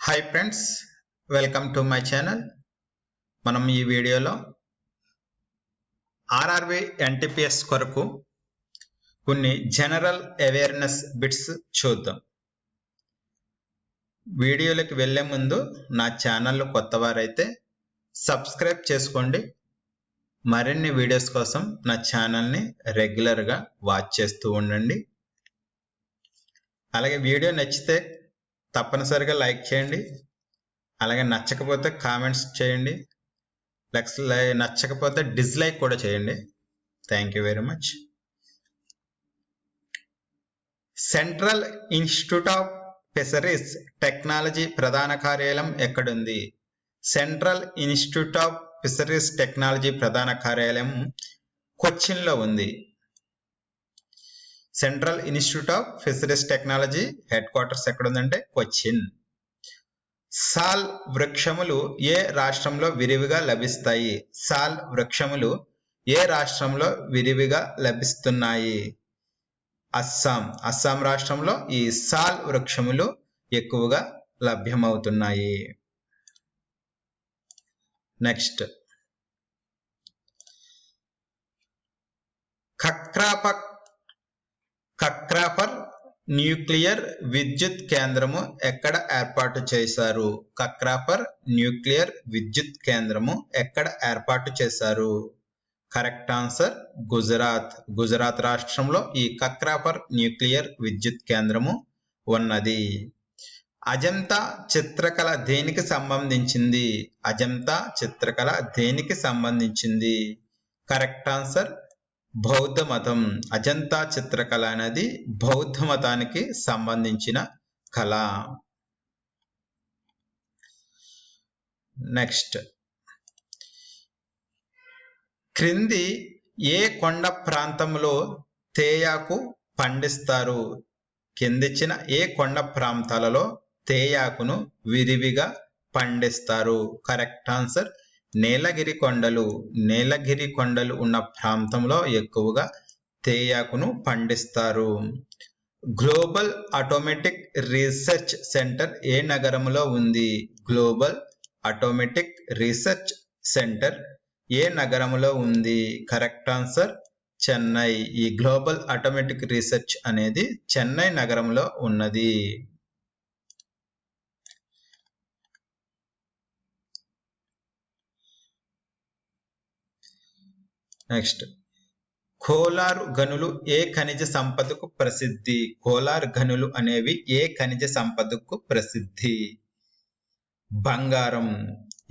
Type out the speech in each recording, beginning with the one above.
Hi friends, welcome to my channel. మనం ఈ వీడియోలో ఆర్ఆర్బి ఎన్టీపీఎస్ కొరకు కొన్ని జనరల్ అవేర్నెస్ బిట్స్ చూద్దాం. వీడియోలోకి వెళ్ళే ముందు నా ఛానల్ కొత్త వారైతే సబ్స్క్రైబ్ చేసుకోండి. మరిన్ని వీడియోస్ కోసం నా ఛానల్ని రెగ్యులర్గా వాచ్ చేస్తూ ఉండండి. అలాగే వీడియో నచ్చితే తప్పనిసరిగా లైక్ చేయండి. అలాగే నచ్చకపోతే కామెంట్స్ చేయండి. నచ్చకపోతే డిస్లైక్ కూడా చేయండి. Thank you very much. Central institute of fisheries technology ప్రధాన కార్యాలయం ఎక్కడుంది? Central institute of fisheries technology ప్రధాన కార్యాలయం కొచ్చిన్లో ఉంది. Central institute of fisheries technology headquarters ఎక్కడుందంటే కొచ్చిన్. సాల్ వృక్షములు ఏ రాష్ట్రంలో విరివిగా లభిస్తాయి? సాల్ వృక్షములు ఏ రాష్ట్రంలో విరివిగా లభిస్తున్నాయి? అస్సాం రాష్ట్రంలో ఈ సాల్ వృక్షములు ఎక్కువగా లభ్యమవుతున్నాయి. నెక్స్ట్, ఖక్రాపర్ న్యూక్లియర్ విద్యుత్ కేంద్రము ఎక్కడ ఏర్పాటు చేశారు? ఖక్రాపర్ న్యూక్లియర్ విద్యుత్ కేంద్రము ఎక్కడ ఏర్పాటు చేశారు? కరెక్ట్ ఆన్సర్ గుజరాత్ రాష్ట్రంలో ఈ ఖక్రాపర్ న్యూక్లియర్ విద్యుత్ కేంద్రము ఉన్నది. అజంతా చిత్రకళ దేనికి సంబంధించింది? అజంతా చిత్రకళ దేనికి సంబంధించింది? కరెక్ట్ ఆన్సర్ బౌద్ధ మతం. అజంతా చిత్రకళ అనేది బౌద్ధ మతానికి సంబంధించిన కళ. నెక్స్ట్, క్రింది ఏ కొండ ప్రాంతంలో తేయాకు పండిస్తారు? కిందిచ్చిన ఏ కొండ ప్రాంతాలలో తేయాకును విరివిగా పండిస్తారు? కరెక్ట్ ఆన్సర్ నీలగిరి కొండలు ఉన్న ప్రాంతంలో ఎక్కువగా తేయాకును పండిస్తారు. గ్లోబల్ ఆటోమేటిక్ రీసెర్చ్ సెంటర్ ఏ నగరంలో ఉంది? గ్లోబల్ ఆటోమేటిక్ రీసెర్చ్ సెంటర్ ఏ నగరంలో ఉంది? Correct answer Chennai. ఈ గ్లోబల్ ఆటోమేటిక్ రీసెర్చ్ అనేది చెన్నై నగరంలో ఉన్నది. నెక్స్ట్, కోలార్ గనులు ఏ ఖనిజ సంపదకు ప్రసిద్ధి? కోలార్ గనులు అనేవి ఏ ఖనిజ సంపదకు ప్రసిద్ధి? బంగారం.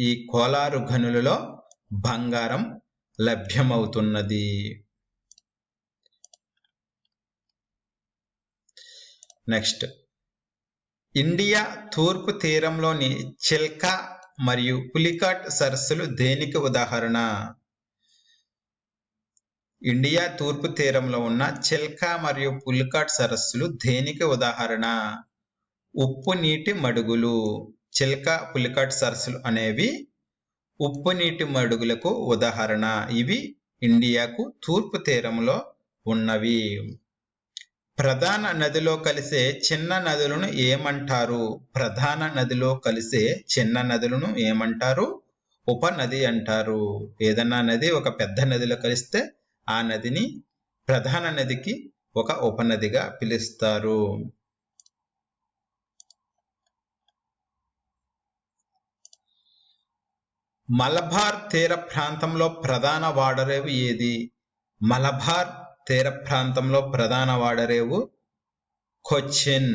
ఈ కోలారు గనులలో బంగారం లభ్యమవుతున్నది. నెక్స్ట్, ఇండియా తూర్పు తీరంలోని చిల్కా మరియు పులికాట్ సరస్సులు దేనికి ఉదాహరణ? ఇండియా తూర్పు తీరంలో ఉన్న చిల్కా మరియు పులికాట్ సరస్సులు దేనికి ఉదాహరణ? ఉప్పు నీటి మడుగులు. చిల్కా పులికాట్ సరస్సులు అనేవి ఉప్పు నీటి మడుగులకు ఉదాహరణ. ఇవి ఇండియాకు తూర్పు తీరంలో ఉన్నవి. ప్రధాన నదిలో కలిసే చిన్న నదులను ఏమంటారు? ప్రధాన నదిలో కలిసే చిన్న నదులను ఏమంటారు? ఉపనది అంటారు. ఏదన్నా నది ఒక పెద్ద నదిలో కలిస్తే ఆ నదిని ప్రధాన నదికి ఒక ఉపనదిగా పిలుస్తారు. మలబార్ తీర ప్రాంతంలో ప్రధాన వాడరేవు ఏది? మలబార్ తీర ప్రాంతంలో ప్రధాన వాడరేవు కొచ్చిన్.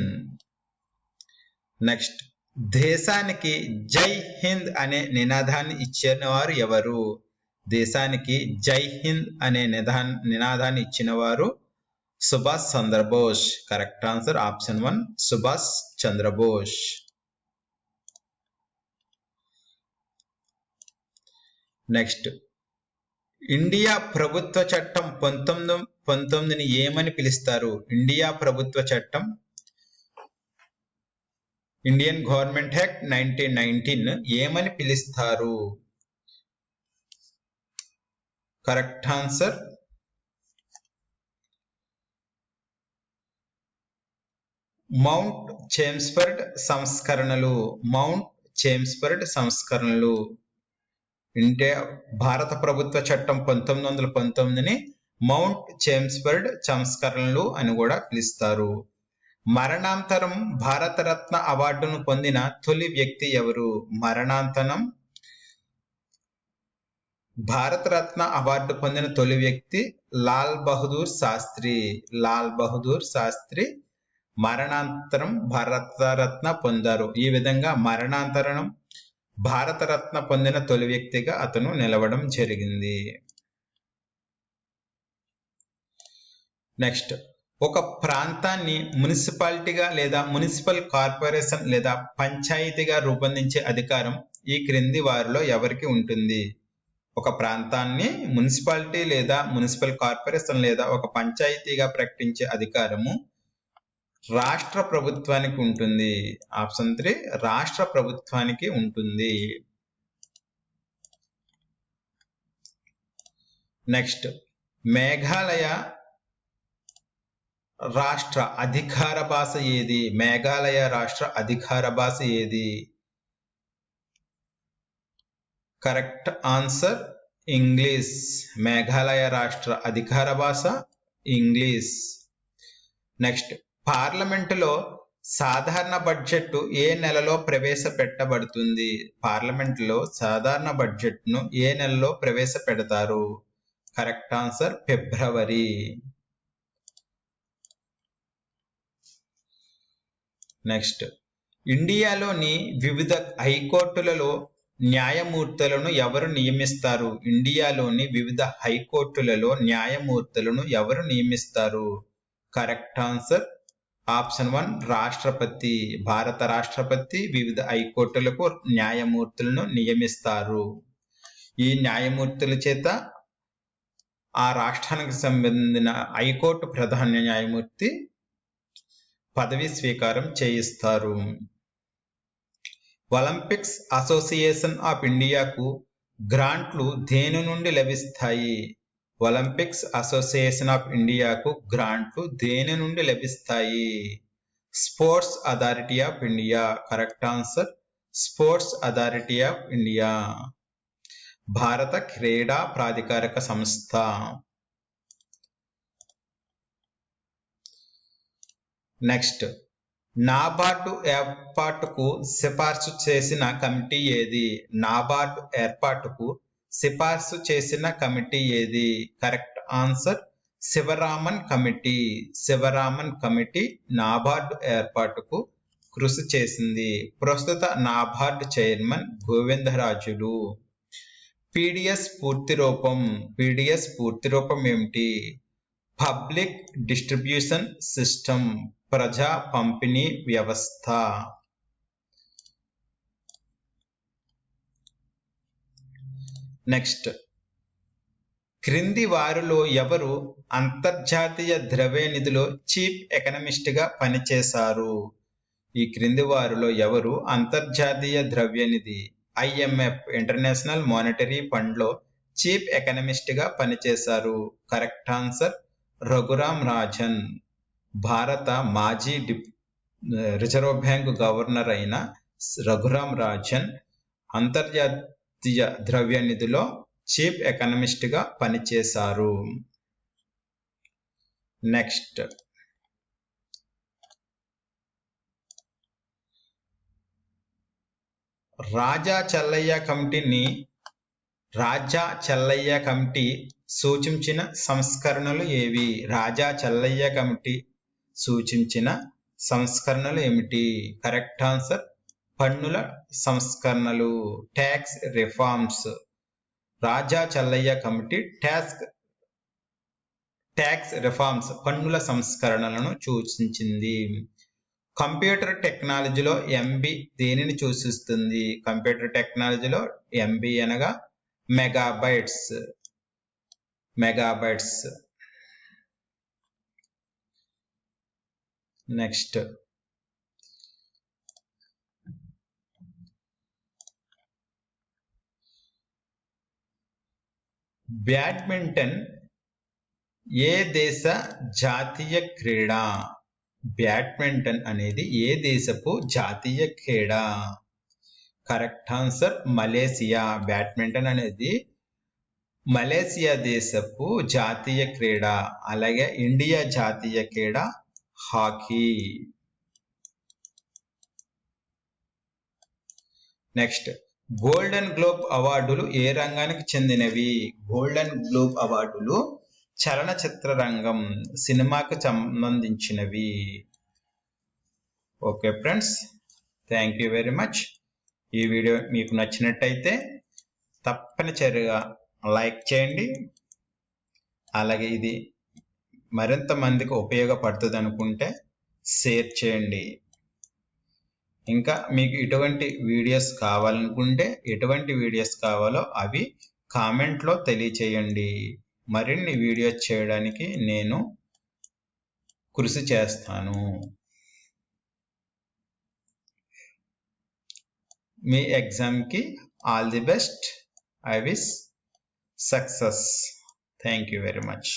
నెక్స్ట్, దేశానికి జై హింద్ అనే నినాదాన్ని ఇచ్చిన వారు ఎవరు? దేశానికి జై హింద్ అనే నినాదాన్ని ఇచ్చిన వారు Subhash Chandrabose. Correct answer option 1 Subhash Chandrabose. Next, India ప్రభుత్వ చట్టం 1919ని ఏమని పిలుస్తారు? ఇండియా ప్రభుత్వ చట్టం ఇండియన్ గవర్నమెంట్ యాక్ట్ 1919 ఏమని పిలుస్తారు? కరెక్ట్ ఆన్సర్ మౌంట్ చేమ్స్ఫర్డ్ సంస్కరణలు. మౌంట్ చేమ్స్ఫర్డ్ సంస్కరణలు ఇండియా భారత ప్రభుత్వ చట్టం 1919ని మౌంట్ చేమ్స్ఫర్డ్ సంస్కరణలు అని కూడా పిలుస్తారు. మరణాంతరం భారతరత్న అవార్డును పొందిన తొలి వ్యక్తి ఎవరు? మరణాంతరం భారతరత్న అవార్డు పొందిన తొలి వ్యక్తి లాల్ బహదూర్ శాస్త్రి. లాల్ బహదూర్ శాస్త్రి మరణాంతరం భారతరత్న పొందారు. ఈ విధంగా మరణాంతరం భారతరత్న పొందిన తొలి వ్యక్తిగా అతను నిలవడం జరిగింది. నెక్స్ట్, ఒక ప్రాంతాన్ని మున్సిపాలిటీగా లేదా మున్సిపల్ కార్పొరేషన్ లేదా పంచాయతీగా రూపొందించే అధికారం ఈ క్రింది వారిలో ఎవరికి ఉంటుంది? ఒక ప్రాంతాన్ని మున్సిపాలిటీ లేదా మున్సిపల్ కార్పొరేషన్ లేదా ఒక పంచాయతీగా ప్రకటించే అధికారము రాష్ట్ర ప్రభుత్వానికి ఉంటుంది. ఆప్షన్ 3 రాష్ట్ర ప్రభుత్వానికి ఉంటుంది. నెక్స్ట్, మేఘాలయ రాష్ట్ర అధికార భాష ఏది? మేఘాలయ రాష్ట్ర అధికార భాష ఏది? Correct answer English. మేఘాలయ రాష్ట్ర అధికార భాష ఇంగ్లీష్. నెక్స్ట్, పార్లమెంటులో సాధారణ బడ్జెట్ ఏ నెలలో ప్రవేశపెట్టబడుతుంది? పార్లమెంటులో సాధారణ బడ్జెట్ను ఏ నెలలో ప్రవేశపెడతారు? కరెక్ట్ ఆన్సర్ ఫిబ్రవరి. నెక్స్ట్, ఇండియాలోని వివిధ హైకోర్టులలో న్యాయమూర్తులను ఎవరు నియమిస్తారు? ఇండియాలోని వివిధ హైకోర్టులలో న్యాయమూర్తులను ఎవరు నియమిస్తారు? కరెక్ట్ ఆన్సర్ ఆప్షన్ 1 రాష్ట్రపతి. భారత రాష్ట్రపతి వివిధ హైకోర్టులకు న్యాయమూర్తులను నియమిస్తారు. ఈ న్యాయమూర్తుల చేత ఆ రాష్ట్రానికి సంబంధించిన హైకోర్టు ప్రధాన న్యాయమూర్తి పదవి స్వీకారం చేయిస్తారు. ఒలింపిక్స్ అసోసియేషన్ ఆఫ్ ఇండియాకు గ్రాంట్లు దేని నుండి లభిస్తాయి? ఒలింపిక్స్ అసోసియేషన్ ఆఫ్ ఇండియాకు గ్రాంట్లు దేని నుండి లభిస్తాయి? Sports authority of India. Correct answer sports authority of India. భారత క్రీడా ప్రాధికారక సంస్థ. నెక్స్ట్, నాబార్డు ఏర్పాటుకు సిఫార్సు చేసిన కమిటీ ఏది? నాబార్డు ఏర్పాటుకు సిఫార్సు చేసిన కమిటీ ఏది? Correct answer Sivaraman committee. Sivaraman committee NABARD ఏర్పాటుకు కృషి చేసింది. ప్రస్తుత నాబార్డు చైర్మన్ గోవిందరాజులు. పీడిఎస్ పూర్తి రూపం. పీడిఎస్ పూర్తి రూపం ఏమిటి? Public distribution system. ప్రజా పంపిణీ వ్యవస్థ. నెక్స్ట్, క్రింది వారిలో ఎవరు అంతర్జాతీయ ద్రవ్యనిధిలో చీఫ్ ఎకనమిస్ట్ గా పనిచేశారు? ఈ క్రింది వారిలో ఎవరు అంతర్జాతీయ ద్రవ్యనిధి IMF ఇంటర్నేషనల్ మానిటరీ ఫండ్ లో చీఫ్ ఎకనమిస్ట్ గా పనిచేశారు? Correct answer Raghuram Rajan. భారత మాజీ రిజర్వ్ బ్యాంకు గవర్నర్ అయిన రఘురామ్ రాజన్ అంతర్జాతీయ ద్రవ్యనిధిలో చీఫ్ ఎకనమిస్ట్ గా పనిచేశారు. నెక్స్ట్, రాజా చెల్లయ్య కమిటీ సూచించిన సంస్కరణలు ఏవి? రాజా చెల్లయ్య కమిటీ సూచించిన సంస్కరణలు ఏమిటి? కరెక్ట్ ఆన్సర్ పన్నుల సంస్కరణలు, ట్యాక్స్ రిఫార్మ్స్. రాజా చెల్లయ్య కమిటీ ట్యాక్స్ రిఫార్మ్స్ పన్నుల సంస్కరణలను సూచించింది. కంప్యూటర్ టెక్నాలజీలో MB దేనిని సూచిస్తుంది? కంప్యూటర్ టెక్నాలజీలో MB అనగా మెగాబైట్స్. నెక్స్ట్, బ్యాడ్మింటన్ ఏ దేశ జాతీయ క్రీడ? బ్యాడ్మింటన్ అనేది ఏ దేశపు జాతీయ క్రీడ? Correct answer Malaysia. బ్యాడ్మింటన్ అనేది మలేసియా దేశపు జాతీయ క్రీడ. అలాగే ఇండియా జాతీయ క్రీడ హాకీ. నెక్స్ట్, గోల్డెన్ గ్లోబ్ అవార్డులు ఏ రంగానికి చెందినవి? గోల్డెన్ గ్లోబ్ అవార్డులు చలనచిత్ర రంగం, సినిమాకు సంబంధించినవి. Okay friends, thank you very much. ఈ వీడియో మీకు నచ్చినట్టయితే తప్పనిసరిగా లైక్ చేయండి. అలాగే ఇది మరింత మందికి ఉపయోగపడుతుంది అనుకుంటే షేర్ చేయండి. ఇంకా మీకు ఎటువంటి వీడియోస్ కావాలనుకుంటే ఎటువంటి వీడియోస్ కావాలో అవి కామెంట్లో తెలియచేయండి. మరిన్ని వీడియోస్ చేయడానికి నేను కృషి చేస్తాను. మీ ఎగ్జామ్కి all the best. I wish success. Thank you very much.